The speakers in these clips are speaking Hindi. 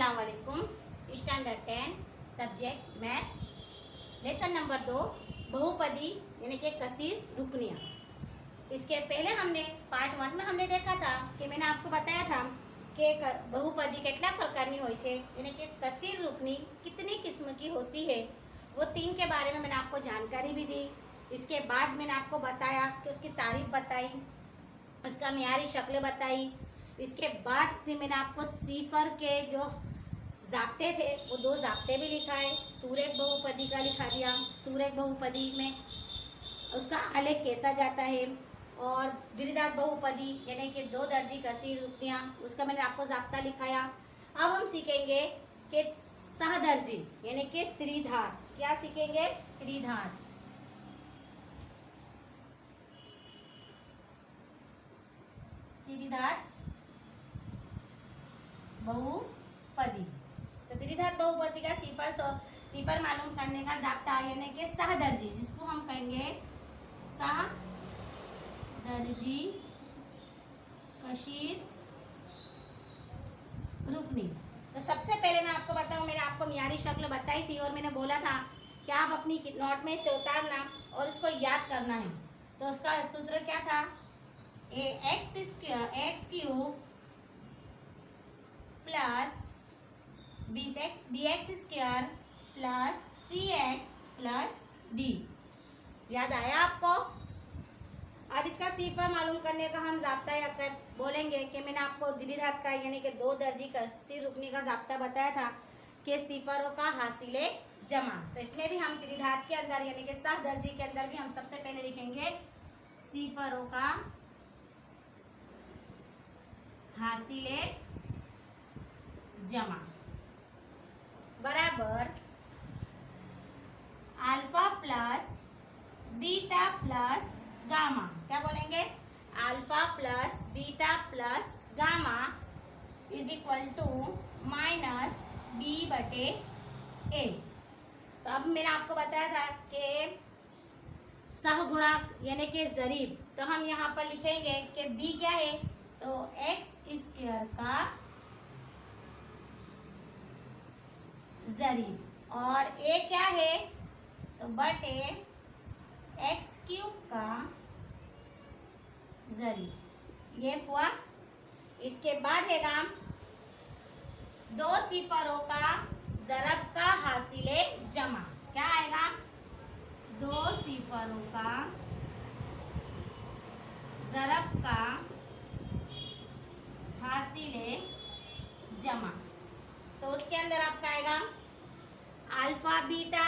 अस्सलाम वालेकुम। Standard 10 subject maths lesson number 2 बहुपदी यानी कि कसीर रुकनियाँ। इसके पहले हमने पार्ट 1 में हमने देखा था कि मैंने आपको बताया था कि बहुपदी કેટલા પ્રકારની હોય છે यानी कि कसीर रुकनी कितनी किस्म की होती है, वो 3 के बारे में मैंने आपको जानकारी भी दी। इसके बाद मैंने आपको बताया कि उसकी तारीफ बताई, उसका मियारी शक्ल बताई। इसके बाद फिर मैंने आपको सीफर के जो ज़ाब्ते थे वो 2 ज़ाब्ते भी लिखाए। सूरज बहुपदी का लिखा दिया, सूरज बहुपदी में उसका आलेख कैसा जाता है, और द्विघात बहुपदी यानी कि 2 दर्जी कसीर रुकनियाँ, उसका मैंने आपको ज़ाब्ता लिखाया। अब हम सीखेंगे कि सहदर्जी यानी कि त्रिघात। क्या सीखेंगे? त्रिघात। त्रिघात बहुपदी। तो त्रिघात बहुपदी का सिफर मालूम करने का ज़ाब्ता यानी कि सहदर्जी, जिसको हम कहेंगे सहदर्जी कसीर रुकनी। तो सबसे पहले मैं आपको बताऊं, मैंने आपको मियारी शक्ल बताई थी और मैंने बोला था कि आप अपनी नोट में से उतारना और उसको याद करना है। तो उसका सूत्र क्या था? X cube plus b x square plus c x plus d. याद आया आपको? अब इसका सीफर मालूम करने का हम ज़ाब्ता या कर बोलेंगे कि मैंने आपको द्विघात का यानी कि 2 दर्जी कसीर रुकनी का ज़ाब्ता बताया था कि सीफरों का हासिले जमा। तो इसमें भी हम त्रिघात के अंदर यानी कि सहदर्जी के अंदर भी हम सबसे पहले लिखेंगे सीफरों का हासिले जमा बराबर alpha plus beta plus gamma. क्या बोलेंगे? Alpha plus beta plus gamma is equal to minus B बटे ए। तो अब मैंने आपको बताया था कि सहगुणक यानी कि जरीब, तो हम यहाँ पर लिखेंगे कि बी क्या है? तो एक्स स्क्वायर का जरीब, और ए क्या है? तो बटे एक्स क्यूब का जरीब। ये हुआ। इसके बाद है काम 2 सिफरों का ज़रब का हासिले जमा। क्या आएगा? 2 सिफरों का ज़रब का हासिले जमा। तो उसके अंदर आपका आएगा अल्फा बीटा,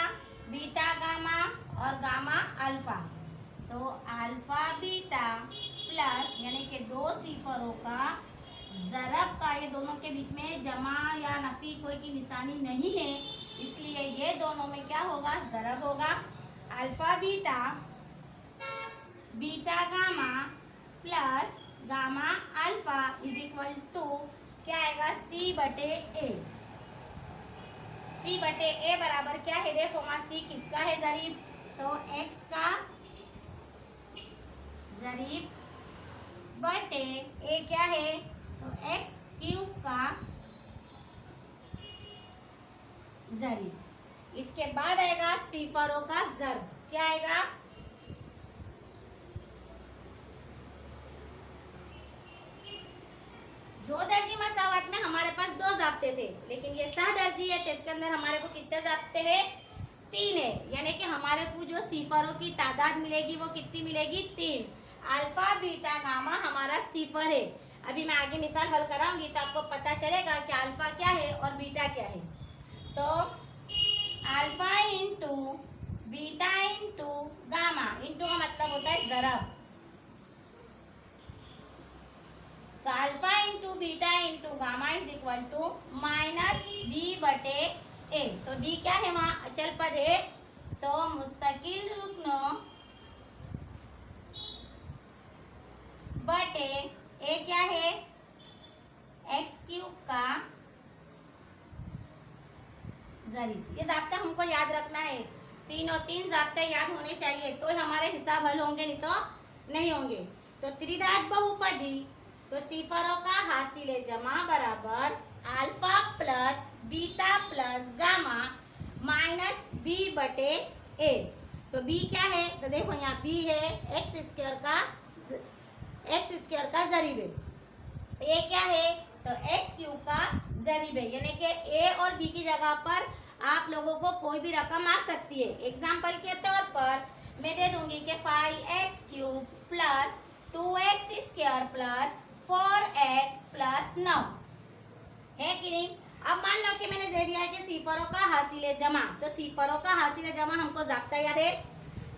बीटा गामा और गामा अल्फा। तो अल्फा बीटा प्लस यानी कि 2 सिफरों का ज़रब का, ये दोनों के बीच में जमा या नफी कोई की निशानी नहीं है, इसलिए ये दोनों में क्या होगा? ज़रब होगा। Alpha beta, beta gamma plus gamma alpha is equal to क्या आएगा? सी बटे ए। सी बटे ए बराबर क्या है? देखो वहाँ सी किसका है? जरीब। तो एक्स का जरीब बटे ए क्या है? तो एक्स क्यूब का जरीब। इसके बाद आएगा सिफरों का ज़र्ब। क्या आएगा? दो दर्जी मसावत में हमारे पास 2 ज़ाब्ते थे, लेकिन ये सहदर्जी है तो इसके अंदर हमारे को कितने ज़ाब्ते हैं? 3 है। यानी कि हमारे को जो सिफरों की तादाद मिलेगी वो कितनी मिलेगी? 3। अल्फा बीटा गामा हमारा सिफर है। अभी मैं आगे मिसाल हल कराऊंगी तो आपको पता चलेगा कि अल्फा क्या है और बीटा क्या है। तो alpha into beta into gamma, into का मतलब होता है ज़रब। तो alpha into beta into gamma is equal to minus D बटे ए। तो डी क्या है? वहाँ अचल पद है, तो मुस्तकिल रुकनों बटे ए क्या है? एक्स क्यूब का जरीब। ये ज़ाब्ता हमको याद रखना है। 3 और 3 ज़ाब्ते याद होने चाहिए तो हमारे हिसाब हल होंगे, नहीं तो नहीं होंगे। तो त्रिघात बहुपदी, तो सिफरों का हासिले जमा बराबर alpha plus beta plus gamma minus B बटे ए। तो बी क्या है, तो देखो यहाँ बी है एक्स स्क्वायर का जरीब है। ए क्या है, तो एक्स क्यूब का जरीब है, यानी कि ए और बी की जगह पर आप लोगों को कोई भी रकम आ सकती है। एग्जाम्पल के तौर पर मैं दे दूंगी कि 5x cube plus 2x square plus 4x plus 9 है कि नहीं। अब मान लो कि मैंने दे दिया है कि सिफरों का हासिल जमा, तो सिफरों का हासिल जमा हमको ज़ाब्ता याद है।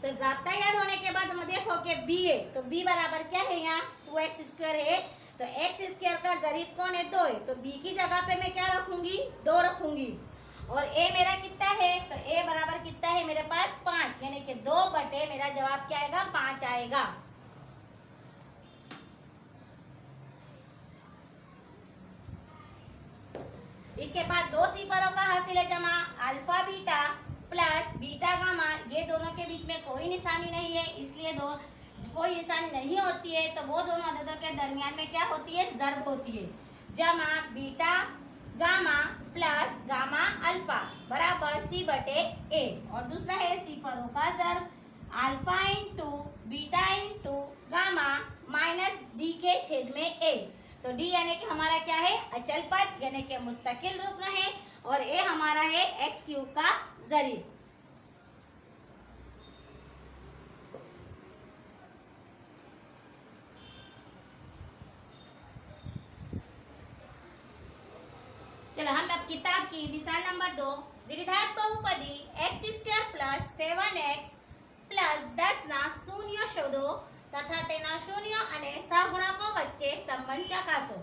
तो ज़ाब्ता याद होने के बाद हम देखो कि b है, तो b बराबर क्या है, यहाँ 2x स्क्वायर है, तो x स्क्वायर का जरीब कौन है, 2 है, तो b की जगह पे मैं क्या रखूंगी, 2 रखूंगी। और a मेरा कितना है, तो a बराबर कितना है मेरे पास 5, यानी कि 2 बटे मेरा जवाब क्या आएगा, 5 आएगा। इसके बाद दो सिफरों का हासिल जमा alpha beta plus beta gamma, ये दोनों के बीच में कोई निशानी नहीं है, इसलिए कोई निशानी नहीं होती है, तो वो दोनों अददों के दरमियान में क्या होती है, ज़र्ब होती है। जमा beta gamma plus gamma alpha बराबर सी बटे ए। और दूसरा है सिफरों का ज़र्ब alpha into beta into gamma minus d के छेद में ए। तो डी यानी कि हमारा क्या है, अचल पद यानी कि मुस्तकिल रुकन है, और ए हमारा है एक्स क्यूब का जरीब। चलो हम अब किताब की मिसाल नंबर 2, द्विघात बहुपदी x square plus 7x plus 10ના શૂન્ય શોધો તથા તેના શૂન્ય અને સહગુણકો વચ્ચે સંબંધ ચકાસો।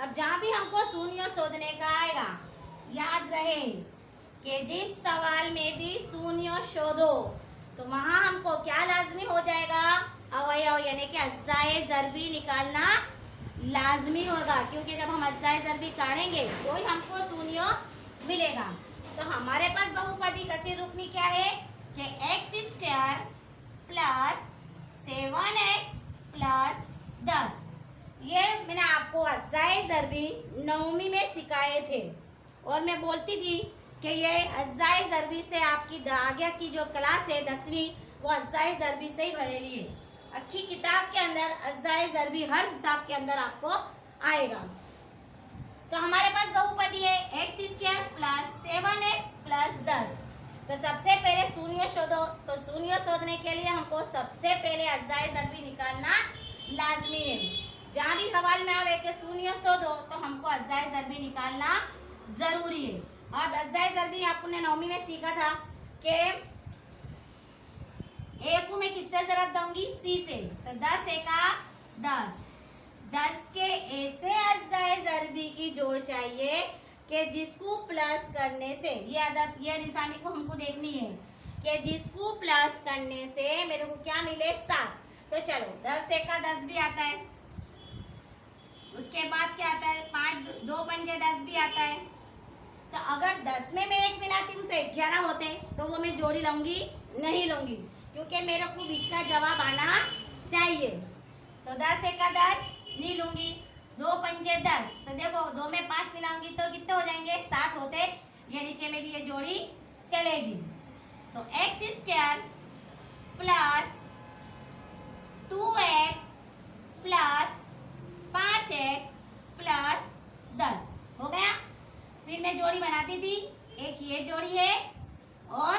अब जहाँ भी हमको शून्य शोधने का आएगा, याद रहे कि जिस सवाल में भी शून्य शोधो तो वहाँ हमको क्या लाजमी हो जाएगा, अवयव यानी कि अज्जाए ज़रबी निकालना लाजमी होगा, क्योंकि जब हम अज्जाए ज़रबी काटेंगे तो ही हमको शून्य मिलेगा। तो हमारे पास बहुपदी कसीर रुकनी क्या है कि x square plus 7x plus 10, ये मैंने आपको अज्जाए ज़रबी 9वीं में सिखाए थे, और मैं बोलती थी कि ये अज्जाए ज़रबी से आपकी आगे की जो क्लास है 10वीं, वो अज्जाए ज़रबी से ही भरेली है। अच्छी किताब के अंदर अज्जाए ज़रबी हर हिसाब के अंदर आपको आएगा। तो हमारे पास बहुपदी है x square plus 7x plus 10। तो सबसे पहले शून्य शोधो, तो शून्य शोधने के लिए हमको सबसे पहले अज्जाए ज़रबी निकालना लाजमी है। जहाँ भी सवाल में आवे कि शून्य शोधो तो हमको अज्जाए ज़रबी निकालना जरूरी है। अब अज्जाए ज़रबी आपने 9वीं में सीखा था कि ए को मैं किससे ज़रब दूंगी, सी से, तो 10 एका 10, 10 के ऐसे अज्जाए ज़रबी की जोड़ चाहिए कि जिसको प्लस करने से, ये आदत ये निशानी को हमको देखनी है कि जिसको प्लस करने से मेरे को क्या मिले, 7। तो चलो 10 एका 10 भी आता है, उसके बाद क्या आता है 5 2 पंजे 10 भी आता है। तो अगर 10 में मैं 1 मिलाती हूँ तो 11 होते, तो वो मैं जोड़ी लूंगी नहीं लूंगी, क्योंकि मेरे को बीच का जवाब आना चाहिए। तो 10 एका 10 नहीं लूंगी, 2 पंजे 10, तो देखो 2 में 5 मिलाऊंगी तो कितने हो जाएंगे, 7 होते, यानी कि मेरी ये जोड़ी चलेगी। तो x square plus 2x plus 5x plus 10 हो गया। फिर मैं जोड़ी बनाती थी, एक ये जोड़ी है और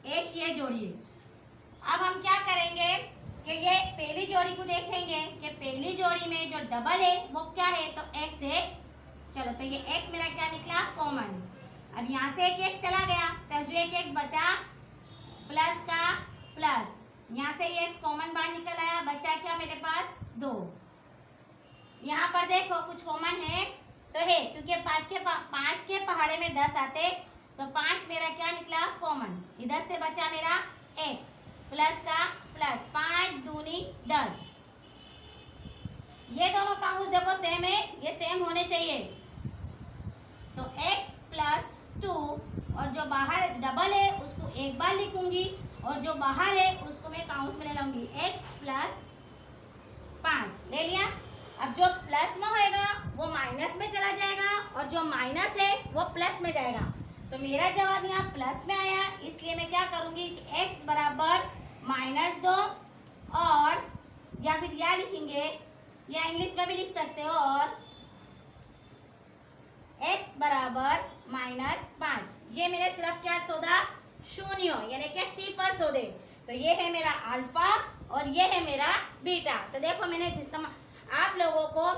एक ये जोड़ी है। अब हम क्या करेंगे कि ये पहली जोड़ी को देखेंगे कि पहली जोड़ी में जो डबल है वो क्या है, तो x है। चलो तो ये x मेरा क्या निकला, कॉमन। अब यहाँ से एक x चला गया, तो जो एक x बचा प्लस का प्लस, यहाँ से ये x कॉमन बाहर निकल आया, बचा क्या मेरे पास 2। यहाँ पर देखो कुछ कॉमन है तो है, क्योंकि 5 के पहाड़े में 10 आते, तो 5 मेरा क्या निकला, कॉमन। इधर से बचा मेरा x प्लस का प्लस, 5 दूनी 10। ये दोनों काउंट्स देखो सेम है, ये सेम होने चाहिए। तो x प्लस 2, और जो बाहर डबल है उसको एक बार लिखूंगी, और जो बाहर है उसको मैं काउंट्स में ले लूंगी, x प्लस 5 ले लिया। अब जो प्लस में होएगा वो माइनस में चला जाएगा, और जो माइनस है वो प्लस में जाएगा। तो मेरा जवाब यहाँ प्लस में आया, इसलिए मैं क्या करूंगी, x बराबर -2 और या फिर या लिखेंगे, या इंग्लिश में भी लिख सकते हो, और x बराबर -5। ये मेरे सिर्फ क्या शोधा, शून्य, यानी कि सिफर शोधे। तो ये है मेरा अल्फा और ये है मेरा बीटा। तो देखो मैंने आप लोगों को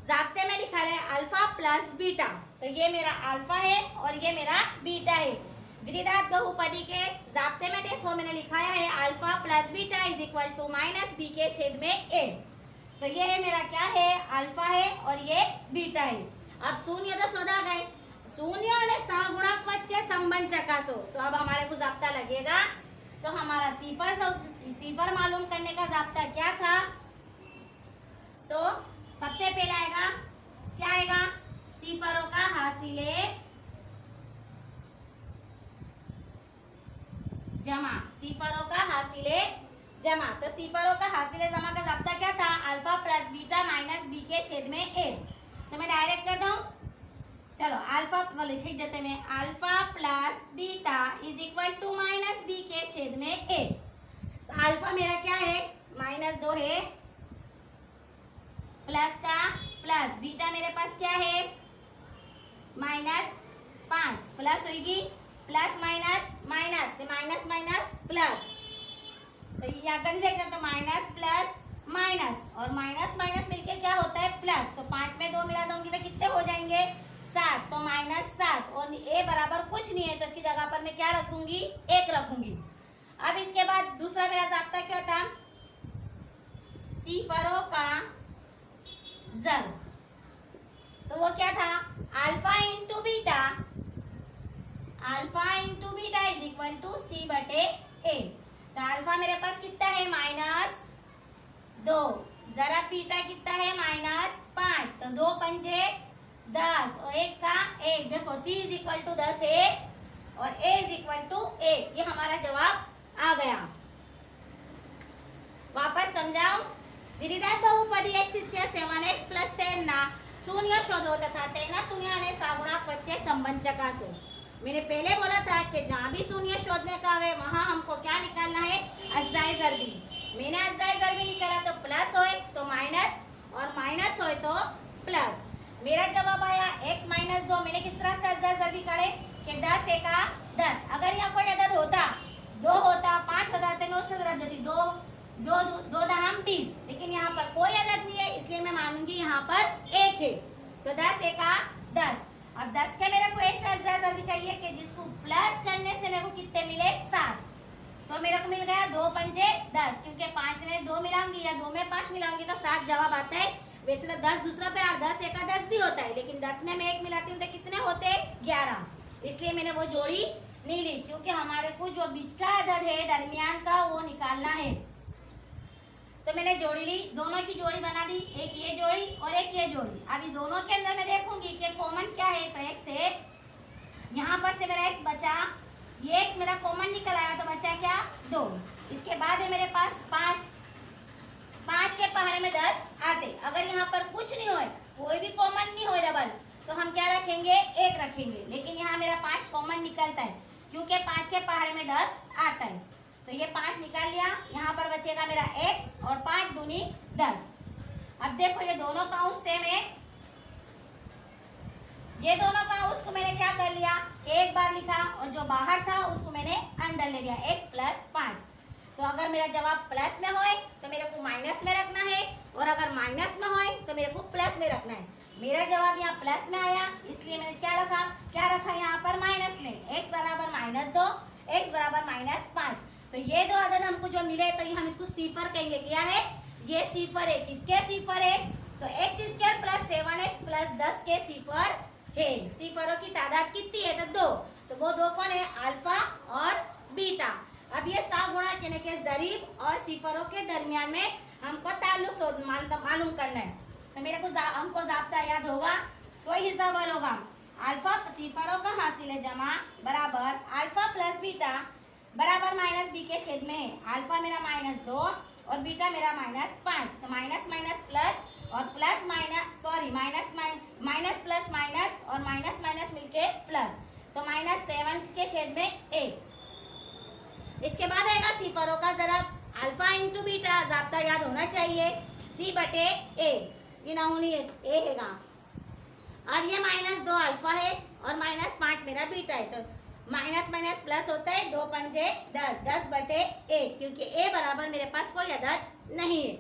जाब्ते में लिखा है अल्फा प्लस बीटा। तो ये मेरा अल्फा है और ये मेरा बीटा है। द्विघात बहुपदी के जाब्ते में देखो मैंने लिखाया है alpha plus beta is equal to -b के छेद में a। तो ये है मेरा क्या है, अल्फा है और ये बीटा है। अब शून्य तो शोधा गए, शून्य और सगुणक वच्चे संबंध चकासो। तो अब हमारे को जाब्ता लगेगा, तो हमारा सिफर मालूम करने का जाब्ता क्या था, तो सबसे पहले आएगा, क्या आएगा, सिफरों का हासिले जमा, सिफरों का हासिले जमा। तो सिफरों का हासिले जमा का जाब्ता क्या था, alpha plus beta minus B के छेद में a। तो मैं डायरेक्ट कर दूं, चलो अल्फा लिख देते हैं, alpha plus beta is equal to -b के छेद में a। तो अल्फा मेरा क्या है, -2 है, प्लस का प्लस, बीटा मेरे पास क्या है, -5, प्लस होगी, प्लस माइनस माइनस, तो माइनस माइनस प्लस। तो यहाँ कर देखते हैं, तो माइनस प्लस माइनस और माइनस माइनस मिलके क्या होता है, प्लस। तो 5 में 2 मिला दूंगी तो कितने हो जाएंगे, 7। तो -7 और a बराबर कुछ नहीं है, तो इसकी जगह पर मैं क्या रख दूंगी, 1 रखूंगी। अब इसके बाद दूसरा मेरा जाब्ता क्या था, सिफरों का ज़र। तो वो क्या था, alpha into beta, alpha into beta is equal to c बटे a। तो अल्फा मेरे पास कितना है, -2, जरा बीटा कितना है, -5। तो 2 पंजे 10 और 1 का 1। देखो c इज इक्वल टू 10 है और a इज इक्वल टू 1। ये हमारा जवाब आ गया। वापस समझाऊं, द्विघात बहुपदी x² 7x + 10 ना शून्य शोधो तथा तेना शून्य ने सगुणक वच्चे संबंध चकासो। मैंने पहले बोला था कि जहाँ भी शून्य शोधने का है वहाँ हमको क्या निकालना है, अज्जाए ज़रबी। मैंने अज्जाए ज़रबी निकाला, तो प्लस होए तो माइनस और माइनस होए तो प्लस। मेरा जवाब आया x -2। मैंने किस तरह से अज्जाए ज़रबी काढ़े कि 10 एका 10। अगर यहाँ कोई अदद होता, 2 होता, 5 होता, तो मैं उससे रद्द देती, 2 दहम 20। लेकिन यहाँ पर कोई अदद नहीं है, इसलिए मैं मानूंगी यहाँ पर 1 है। तो 10 एका 10। अब 10 के मेरे को ऐसे अज्जाए ज़रबी चाहिए कि जिसको प्लस करने से मेरे को कितने मिले, 7। तो मेरे को मिल गया 2 पंजे 10, क्योंकि 5 में 2 मिलाऊंगी या 2 में 5 मिलाऊंगी तो 7 जवाब आता है। वैसे तो 10 दूसरा पे 10 एका 10 भी होता है, लेकिन 10 में मैं 1 मिलाती हूँ तो कितने होते, 11। इसलिए मैंने वो जोड़ी नहीं ली, क्योंकि हमारे को जो बीच का अदद है दरमियान का वो निकालना है। तो मैंने जोड़ी ली, दोनों की जोड़ी बना दी, एक ये जोड़ी और एक ये जोड़ी। अब इस दोनों के अंदर मैं देखूंगी कि कॉमन क्या है, तो x है, यहाँ पर से मेरा x बचा, ये x मेरा कॉमन निकल आया, तो बचा क्या, 2। इसके बाद है मेरे पास 5 के पहाड़े में 10 आते। अगर यहाँ पर कुछ नहीं होए, कोई भी कॉमन नहीं होए डबल, तो हम क्या रखेंगे, 1 रखेंगे। लेकिन यहाँ मेरा 5 कॉमन निकलता है, क्योंकि 5 के पहाड़े में 10 आता है। तो ये 5 निकाल लिया, यहाँ पर बचेगा मेरा x और 5 दूनी 10। अब देखो ये दोनों का अंश सेम है, ये दोनों का अंश को मैंने क्या कर लिया, एक बार लिखा और जो बाहर था उसको मैंने अंदर ले लिया, x + 5। तो अगर मेरा जवाब प्लस में होए तो मेरे को माइनस में रखना है, और अगर माइनस में होए तो मेरे को प्लस में रखना है। मेरा जवाब यहाँ प्लस में आया, इसलिए मैंने क्या रखा यहाँ पर माइनस में, x बराबर -2, x बराबर -5। तो ये दो अदद हमको जो मिले, तो ये हम इसको सिफर कहेंगे। क्या है, ये सिफर है। किसके सिफर है, तो x² + 7x + 10 के सिफर है। सिफरों की तादाद कितनी है, तो 2। तो वो 2 कौन है, अल्फा और बीटा। अब ये सगुणक यानी कि ज़रीब और सिफरों के दरमियान में हमको ताल्लुक मालूम करना है। तो मेरे को हमको जाब्ता याद होगा, कोई हिसाब होगा, अल्फा सिफरों का हासिल जमा बराबर अल्फा प्लस बीटा बराबर -b के छेद में है। अल्फा मेरा -2 और बीटा मेरा -5। तो माइनस माइनस प्लस और plus minus, sorry minus plus minus और माइनस के प्लस, तो -7 के छेद में 1। इसके बाद आएगा सी पर ओ का ज़रब, अल्फा इंटू बीटा, ज़ाब्ता याद होना चाहिए, सी बटे ए, ये ना होनी ए हैगा। अब ये -2 अल्फा है और -5 मेरा बीटा है, तो माइनस माइनस प्लस होता है, 2 पंजे 10, 10 बटे 1, क्योंकि ए बराबर मेरे पास कोई अदद नहीं है।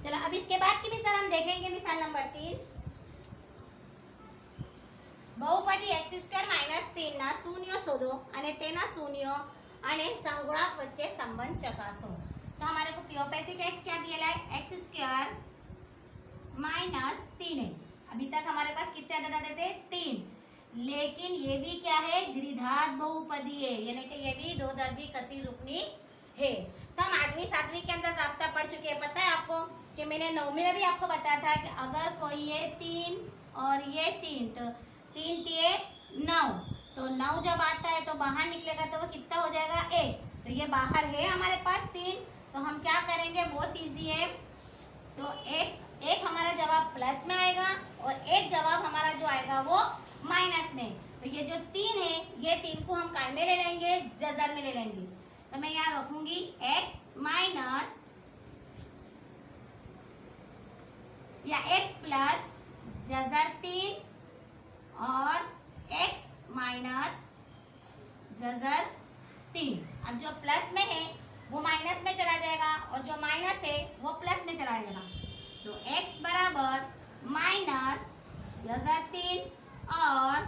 चलो अब इसके बाद की मिसाल हम देखेंगे, मिसाल नंबर 3। बहुपदी x² - 3 ના શૂન્યો શોધો અને તેના શૂન્યો અને સહગુણક વચ્ચે સંબંધ ચકાસો। तो हमारे को पी ऑफ x क्या दिया है, x² - 3 है। अभी तक हमारे पास कितने अदद आते थे, 3, लेकिन ये भी क्या है, द्विघात बहुपदी है, यानी कि ये भी 2 दर्जी कसी रुकनी है। तो हम 8वीं 7वीं के अंदर ज़ाब्ता पढ़ चुके हैं। पता है आपको कि मैंने 9वीं में भी आपको बताया था कि अगर कोई ये 3 और ये 3, तो 3 तिये 9, तो 9 जब आता है तो बाहर निकलेगा तो वो कितना हो जाएगा, 1। तो ये बाहर है हमारे पास 3, तो हम क्या करेंगे, बहुत ईजी है। तो एक हमारा जवाब प्लस में आएगा और एक जवाब हमारा जो आएगा वो माइनस में। तो ये जो 3 है, ये 3 को हम काय में ले लेंगे, जजर में ले लेंगे। तो मैं यहाँ रखूंगी x माइनस या x प्लस जजर 3 और x माइनस जजर 3। अब जो प्लस में है वो माइनस में चला जाएगा और जो माइनस है वो प्लस में चला जाएगा। तो x बराबर माइनस जजर 3 और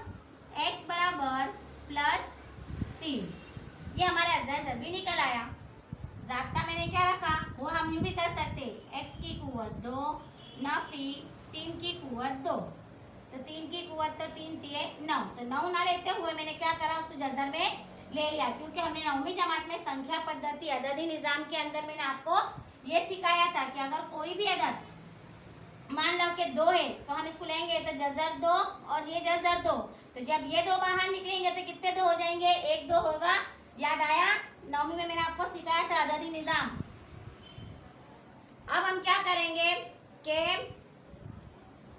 x बराबर प्लस 3। ये हमारा जजर भी निकल आया। ज़ाब्ता मैंने क्या रखा, वो हम यूँ भी कर सकते, x की कुव्वत 2 नफी 3 की कुव्वत 2, तो 3 की कुव्वत तो 3 तिये 9, तो 9 ना लेते हुए मैंने क्या करा, उसको जजर में ले लिया, क्योंकि हमने 9वीं जमात में संख्या पद्धति अददी निज़ाम के अंदर मैंने आपको ये सिखाया था कि अगर कोई भी अदद मान लो कि 2 है तो हम इसको लेंगे तो जजर 2 और ये जजर 2, तो जब ये 2 बाहर निकलेंगे तो कितने 2 हो जाएंगे, 1 2 होगा। याद आया, 9वीं में मैंने आपको सिखाया था अददी निज़ाम। अब हम क्या करेंगे कि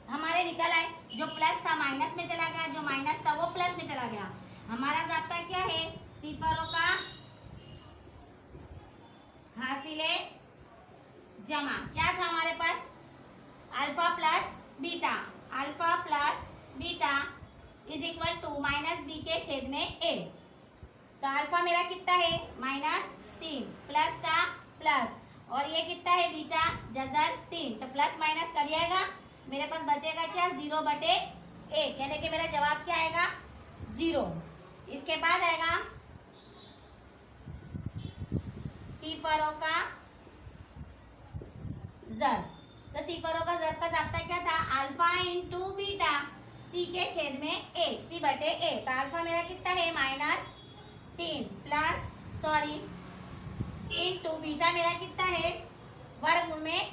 हमारे निकल आए, जो प्लस था माइनस में चला गया, जो माइनस था वो प्लस में चला गया। हमारा ज़ाब्ता क्या है, सिफरों का हासिले जमा। क्या था हमारे पास, alpha plus beta, alpha plus beta is equal to -b के छेद में a। तो अल्फा मेरा कितना है, -3, प्लस का प्लस, और ये कितना है बीटा, जजर 3, तो प्लस माइनस कर जाएगा, मेरे पास बचेगा क्या, 0 बटे 1, यानी कि मेरा जवाब क्या आएगा, 0। इसके बाद आएगा सिफरों का ज़र। तो सिफरों का ज़र का ज़ाब्ता क्या था, अल्फा इंटू बीटा सी के छेद में a, सी बटे a। तो अल्फा मेरा कितना है, -3 प्लस इंटू बीटा मेरा कितना है, वर्गमूल में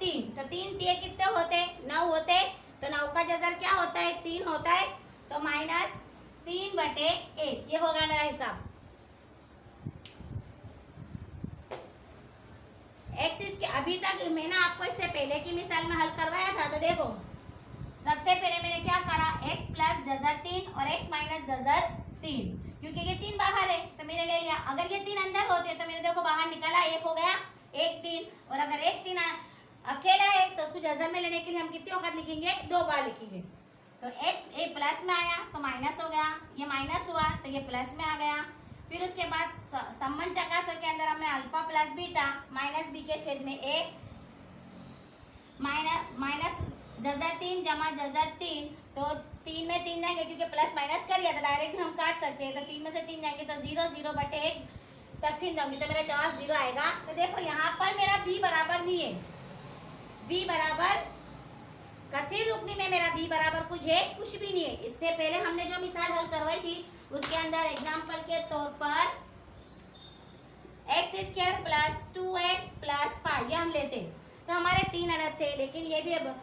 3, तो 3 तिये कितने होते, 9 होते, तो 9 का जजर क्या होता है, 3 होता है, तो -3 बटे 1, ये होगा मेरा हिसाब। एक्सिस के अभी तक मैंने आपको इससे पहले की मिसाल में हल करवाया था। तो देखो सबसे पहले मैंने क्या करा, x प्लस जजर 3 और x माइनस जजर 3, क्योंकि ये 3 बाहर है तो मैंने ले लिया। अगर ये 3 अंदर होते तो मेरे देखो बाहर निकला, 1 हो गया, 1 3, और अगर 1 3 अकेला है तो उसको जजर में लेने के लिए हम कितने वक्त लिखेंगे, 2 बार लिखेंगे। तो x ए प्लस में आया तो माइनस हो गया, ये माइनस हुआ तो ये प्लस में आ गया। फिर उसके बाद संबंध चकासो के अंदर हमने अल्फा प्लस बीटा -b के छेद में a माइनस जजर 3 जमा जजर 3, तो 3 में 3 जाएंगे, क्योंकि प्लस माइनस कर लिया तो डायरेक्ट हम काट सकते हैं, तो 3 में से 3 जाएंगे तो 0 0 बटे 1 तकसीम दूंगी, तो मेरा जवाब 0 आएगा। तो देखो यहाँ पर मेरा b बराबर नहीं है, b बराबर कसीर रुकनी में मेरा b बराबर कुछ है, कुछ भी नहीं है। इससे पहले हमने जो मिसाल हल करवाई थी उसके अंदर एग्जाम्पल के तौर पर x² प्लस 2x प्लस 5 ये हम लेते, तो हमारे 3 अदद थे, लेकिन ये भी अब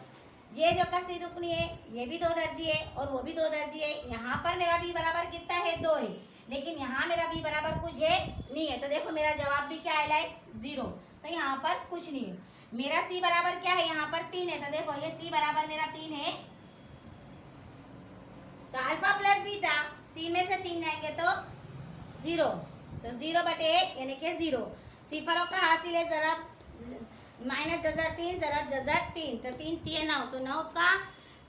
ये जो कसी रुकनी है ये भी 2 दर्जी है और वो भी 2 दर्जी है। यहाँ पर मेरा b बराबर कितना है, 2 है, लेकिन यहाँ मेरा b बराबर कुछ है नहीं है, तो देखो मेरा जवाब भी क्या आया है 0, तो यहाँ पर कुछ नहीं है। मेरा c बराबर क्या है, यहाँ पर 3 है, तो देखो ये c बराबर मेरा 3 है, तो अल्फा प्लस बीटा 3 में से 3 जाएंगे तो 0, तो 0/1 यानी कि 0। सिफरों का हासिल है जरब माइनस जजर 3 जरब जजर 3, तो 3 3 9, तो 9 का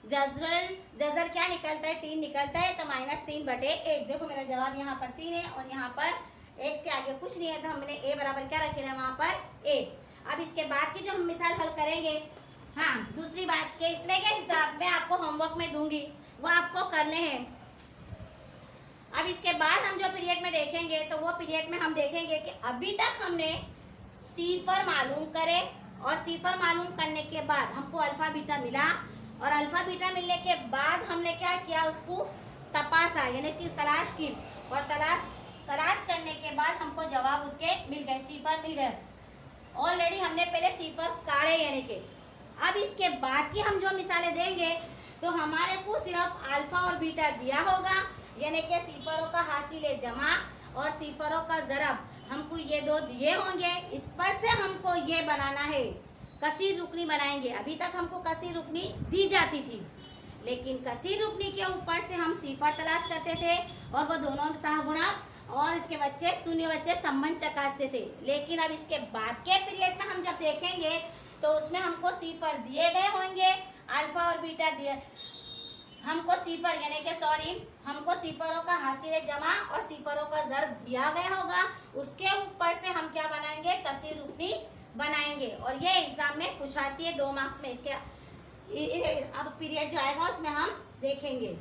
जजर क्या निकलता है 3 निकलता है, तो -3/1। देखो मेरा जवाब यहाँ पर 3 है और यहाँ पर x के आगे कुछ नहीं है, तो हमने a बराबर क्या रखे है वहाँ पर 1। अब इसके बाद की जो हम मिसाल हल करेंगे, हाँ दूसरी बात के इसमें के हिसाब में आपको होमवर्क में दूंगी वो आपको करने हैं। अब इसके बाद हम जो पीरियड में देखेंगे तो वो पीरियड में हम देखेंगे कि अभी तक हमने सिफर मालूम करे और सिफर मालूम करने के बाद हमको अल्फा बीटा मिला और अल्फा बीटा मिलने के बाद हमने क्या किया, उसको तपासा यानी कि तलाश की और तलाश करने के बाद हमको जवाब उसके मिल गए, सिफर मिल गए। ऑलरेडी हमने पहले सिफर काढ़े यानी कि अब इसके बाद की हम जो मिसालें देंगे तो हमारे को सिर्फ अल्फा और बीटा दिया होगा, यानी कि सिफरों का हासिल जमा और सिफरों का ज़रब हमको ये दो दिए होंगे। इस पर से हमको ये बनाना है, कसीर रुकनी बनाएंगे। अभी तक हमको कसीर रुकनी दी जाती थी, लेकिन कसीर रुकनी के ऊपर से हम सिफर तलाश करते थे और वो दोनों सहगुणक और इसके बच्चे शून्य बच्चे संबंध चकासते थे। लेकिन अब इसके बाद के पीरियड में हम जब देखेंगे तो उसमें हमको सिफर दिए गए होंगे, अल्फा और बीटा दिए, हमको सिफर यानी कि हमको सिफरों का हासिल जमा और सिफरों का ज़रब दिया गया होगा। उसके ऊपर से हम क्या बनाएंगे, कसीर रुकनी बनाएंगे और ये एग्जाम में पूछाती है 2 मार्क्स में। इसके अब पीरियड जो आएगा उसमें हम देखेंगे।